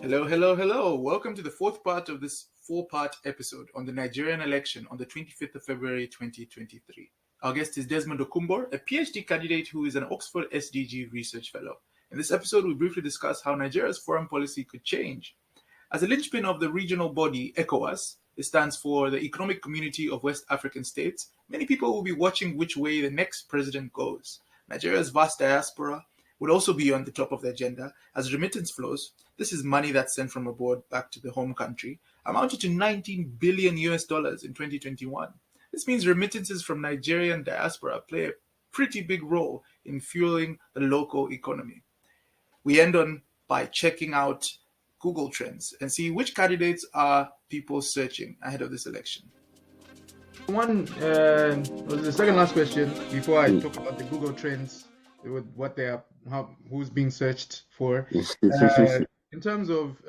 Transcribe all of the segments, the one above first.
Hello, hello, hello. Welcome to the fourth part of this four-part episode on the Nigerian election on the 25th of February 2023. Our guest is Desmond Okumbor, a PhD candidate who is an Oxford SDG Research Fellow. In this episode, we briefly discuss how Nigeria's foreign policy could change. As a linchpin of the regional body ECOWAS, it stands for the Economic Community of West African States, many people will be watching which way the next president goes. Nigeria's vast diaspora would also be on the top of the agenda, as remittance flows, this is money that's sent from abroad back to the home country, amounted to 19 billion US dollars in 2021. This means remittances from Nigerian diaspora play a pretty big role in fueling the local economy. We end on by checking out Google Trends and see which candidates are people searching ahead of this election. One was the second last question before I talk about the Google Trends, what they are, who's being searched for. In terms of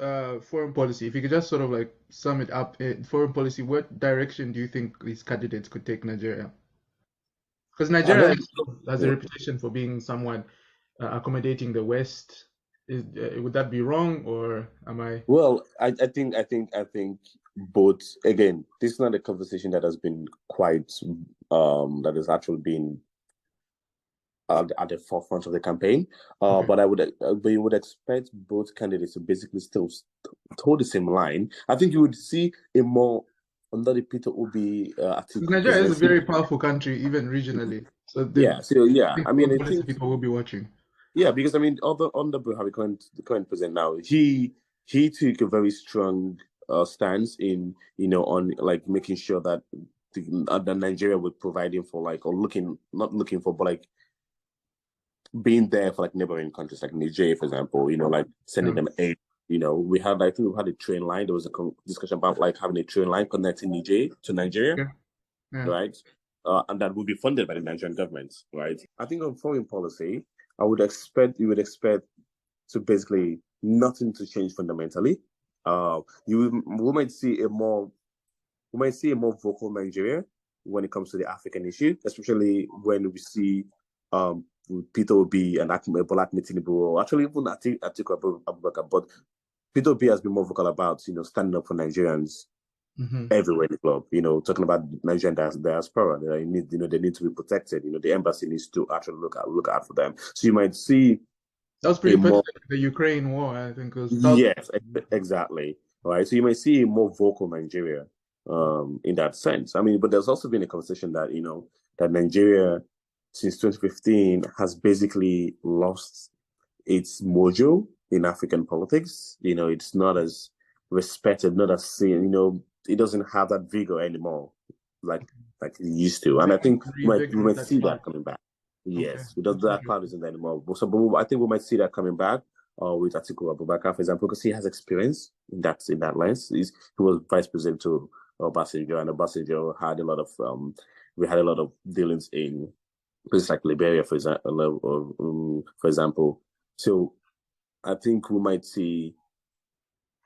foreign policy, if you could just sort of like sum it up, foreign policy, what direction do you think these candidates could take Nigeria? Because Nigeria has a reputation for being somewhat accommodating the West. Would that be wrong, or am I? Well, I think both. Again, this is not a conversation that has been quite that has actually been at the forefront of the campaign. Okay. But you would expect both candidates to basically still hold the same line. I think you would see a more under the Peter Obi. Nigeria is a very powerful country, even regionally. So I think people will be watching. Yeah, because I mean, under Buhari, the current president now, he took a very strong stance in on like making sure that that Nigeria would provide him for not looking for, but like being there for like neighboring countries like Nigeria, for example. Like sending them aid. We had a train line. There was a discussion about like having a train line connecting Nigeria to Nigeria, right? And that would be funded by the Nigerian government, right? I think on foreign policy, you would expect to basically nothing to change fundamentally. We might see a more vocal Nigeria when it comes to the African issue, especially when we see Peter Obi and Bola Tinubu, or actually even Atiku Abubakar. But Peter Obi has been more vocal about standing up for Nigerians everywhere in the globe. Talking about Nigerian diaspora, they need to be protected. The embassy needs to actually look out for them. So you might see that was pretty much the Ukraine war, I think. Yes, exactly. Right. So you might see a more vocal Nigeria in that sense. I mean, but there's also been a conversation that that Nigeria since 2015 has basically lost its mojo in African politics. It's not as respected, not as seen. It doesn't have that vigor anymore, like it used to. And I think we might see that coming back. Yes, because that cloud isn't there anymore. But I think we might see that coming back with Atiku Abubakar, for example, because he has experience in that lens. He was vice president to Obasanjo, and Obasanjo had a lot of we had a lot of dealings in places like Liberia, for example. So I think we might see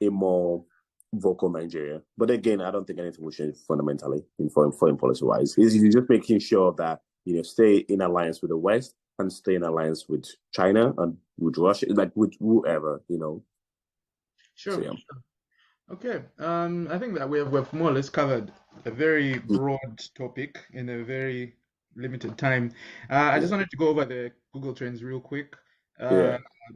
a more vocal Nigeria. But again, I don't think anything will change fundamentally in foreign policy wise. He's just making sure that stay in alliance with the West and stay in alliance with China and with Russia, like with whoever, Sure. So, yeah. Okay. I think that we have more or less covered a very broad topic in a very limited time. I just wanted to go over the Google Trends real quick.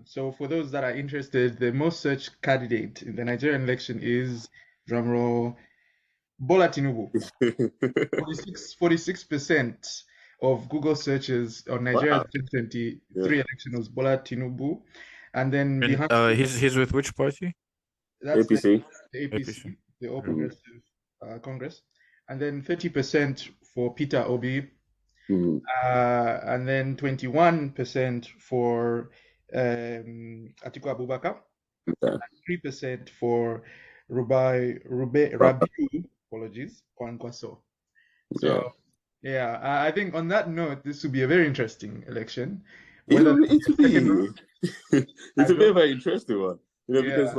So for those that are interested, the most searched candidate in the Nigerian election is, drumroll, Bola Tinubu. 46% of Google searches on Nigeria's 2023 election was Bola Tinubu. And then he's with which party? That's APC. The APC, the All Progressive Congress. And then 30% for Peter Obi. And then 21% for Atiku Abubakar, 3% for Rabiu, Kwankwaso. So, I think on that note, this will be a very interesting election. It's a very, very interesting one. Because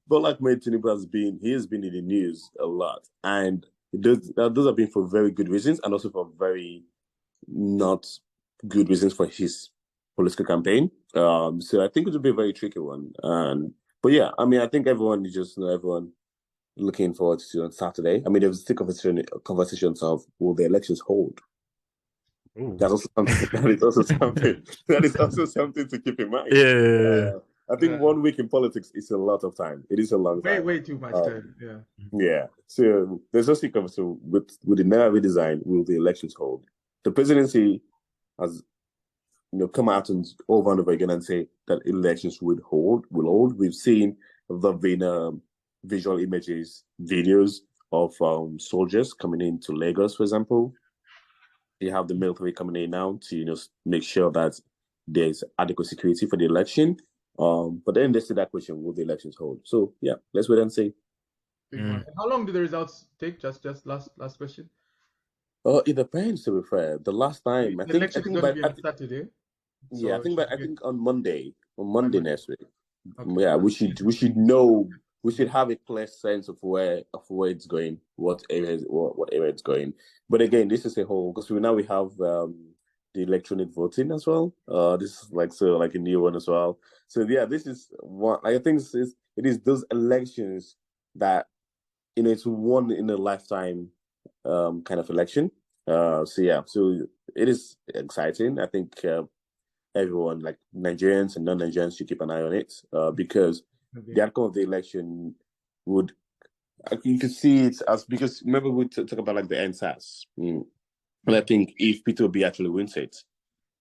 Bola Tinubu has been in the news a lot, and those have been for very good reasons, and also for very not good reasons for his political campaign. So I think it will be a very tricky one. But yeah, I mean, I think everyone looking forward to on Saturday. I mean, there was still conversations of will the elections hold. Ooh. That's also something. That is also something. That is also something to keep in mind. Yeah. I think 1 week in politics is a lot of time. It is a long time. Way too much time. Yeah. Yeah. So there's also conversation with the Naira redesign. Will the elections hold? The presidency has come out and over again and say that elections will hold. We've seen there have been visual images, videos of soldiers coming into Lagos, for example. You have the military coming in now to make sure that there's adequate security for the election. But then there's still that question: will the elections hold? So yeah, let's wait and see. How long do the results take? Just last question. It depends. To be fair, the last time The election is going to be on Saturday. Yeah, So I think on Monday next week. Okay. Yeah, we should know. We should have a clear sense of where it's going, what area it's going. But again, this is a whole because we have the electronic voting as well. This is like a new one as well. So yeah, this is one. I think it is those elections that it's one in a lifetime kind of election. So yeah, so it is exciting. I think everyone, like Nigerians and non-Nigerians, should keep an eye on it because the outcome of the election you can see it as because remember we talk about like the NSAS. And I think if Peter Obi actually wins it,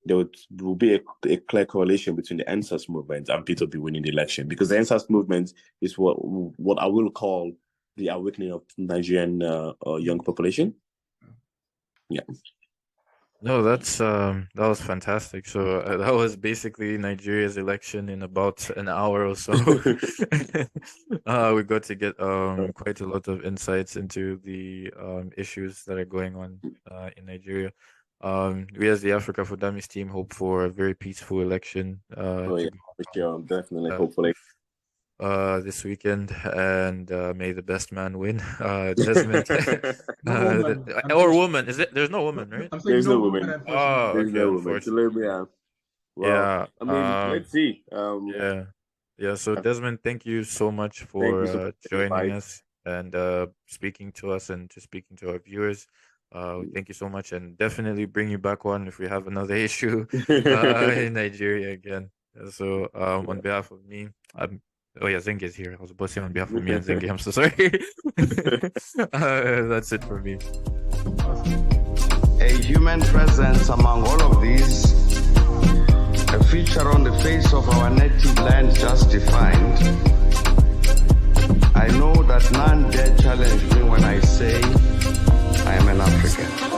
there will be a clear correlation between the NSAS movement and Peter Obi winning the election because the NSAS movement is what I will call the awakening of Nigerian young population. Yeah. No, that was fantastic. So that was basically Nigeria's election in about an hour or so. We got to get quite a lot of insights into the issues that are going on in Nigeria. We as the Africa for Dummies team hope for a very peaceful election. For sure, definitely, hopefully. This weekend, and may the best man win. Desmond, or woman? Is it? There's no woman, right? I'm saying There's no woman. Oh, There's okay. no woman. Unfortunately. Yeah. Wow. Yeah. I mean, let's see. Yeah. So Desmond, thank you so much for joining us and speaking to us and to speaking to our viewers. Thank you so much, and definitely bring you back on if we have another issue in Nigeria again. So on behalf of me, Zengi is here. I was about to say on behalf of me and Zengi. I'm so sorry. That's it for me. A human presence among all of these, a feature on the face of our native land just defined. I know that none dare challenge me when I say I am an African.